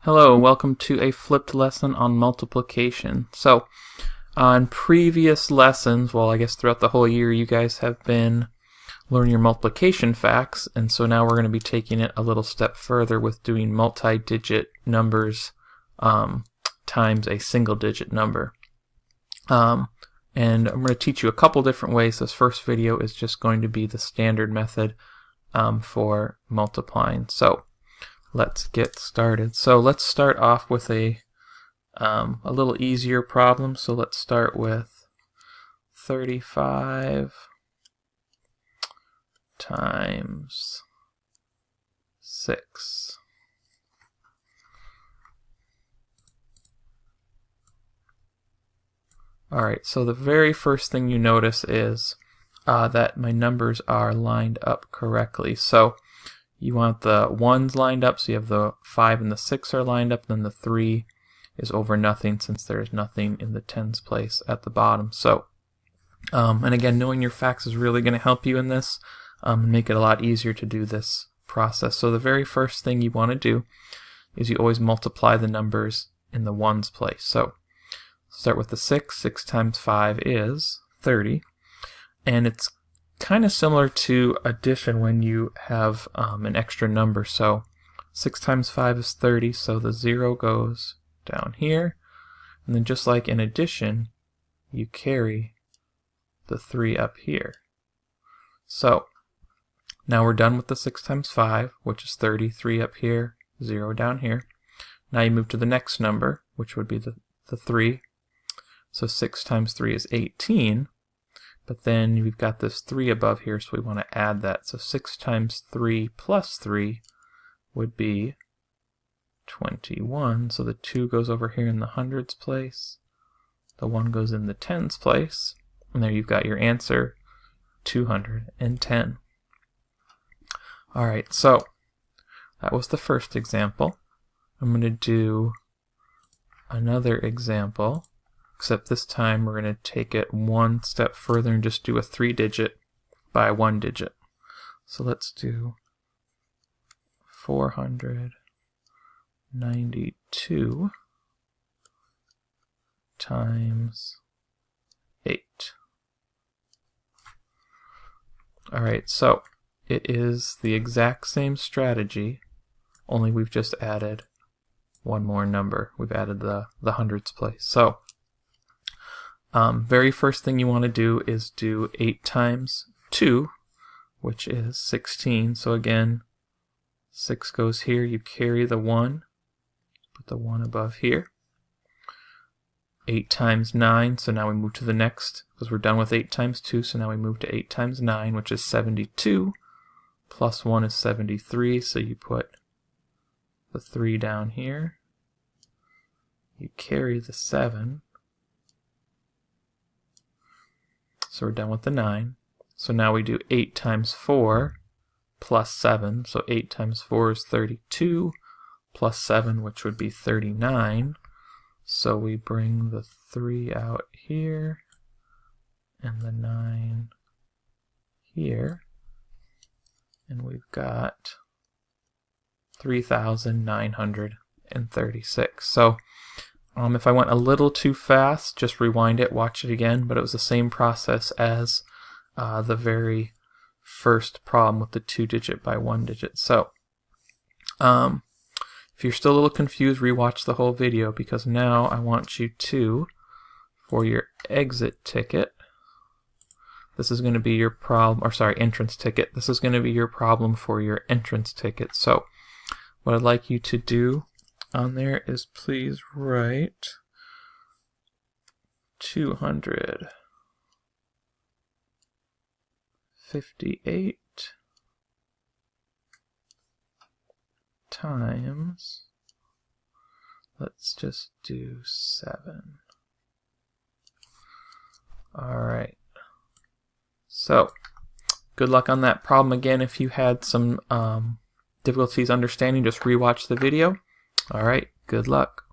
Hello, welcome to a flipped lesson on multiplication. So, on previous lessons, well, I guess throughout the whole year, you guys have been learning your multiplication facts, and so now we're going to be taking it a little step further with doing multi-digit numbers times a single-digit number. And I'm going to teach you a couple different ways. This first video is just going to be the standard method for multiplying. So, let's get started. So let's start off with a little easier problem. So let's start with 35 times 6. Alright, so the very first thing you notice is that my numbers are lined up correctly. So you want the 1s lined up, so you have the 5 and the 6 are lined up, then the 3 is over nothing since there's nothing in the tens place at the bottom. So, and again, knowing your facts is really going to help you in this and make it a lot easier to do this process. So the very first thing you want to do is you always multiply the numbers in the 1s place. So start with the 6. 6 times 5 is 30, and it's kind of similar to addition when you have an extra number. So 6 times 5 is 30, so the 0 goes down here, and then just like in addition, you carry the 3 up here. So now we're done with the 6 times 5, which is 30, 3 up here, 0 down here. Now you move to the next number, which would be the 3. So 6 times 3 is 18. But then we've got this 3 above here, so we want to add that. So 6 times 3 plus 3 would be 21. So the 2 goes over here in the hundreds place. The 1 goes in the tens place. And there you've got your answer, 210. Alright, so that was the first example. I'm going to do another example. Except this time we're going to take it one step further and just do a 3-digit by 1 digit. So let's do 492 times 8. Alright, so it is the exact same strategy, only we've just added one more number. We've added the hundreds place. So very first thing you want to do is do 8 times 2, which is 16. So again, 6 goes here, you carry the 1, put the 1 above here. 8 times 9, so now we move to the next, because we're done with 8 times 2, so now we move to 8 times 9, which is 72, plus 1 is 73, so you put the 3 down here, you carry the 7, so we're done with the 9. So now we do 8 times 4 plus 7. So 8 times 4 is 32 plus 7, which would be 39. So we bring the 3 out here and the 9 here. And we've got 3,936. So if I went a little too fast, just rewind it, watch it again, but it was the same process as the very first problem with the 2-digit by 1-digit. So, if you're still a little confused, rewatch the whole video, because now I want you to, for your exit ticket, this is going to be your problem, or sorry, entrance ticket. This is going to be your problem for your entrance ticket. So, what I'd like you to do on there is please write 258 times, let's just do 7. Alright, so good luck on that problem. Again, if you had some difficulties understanding, just rewatch the video. Alright, good luck.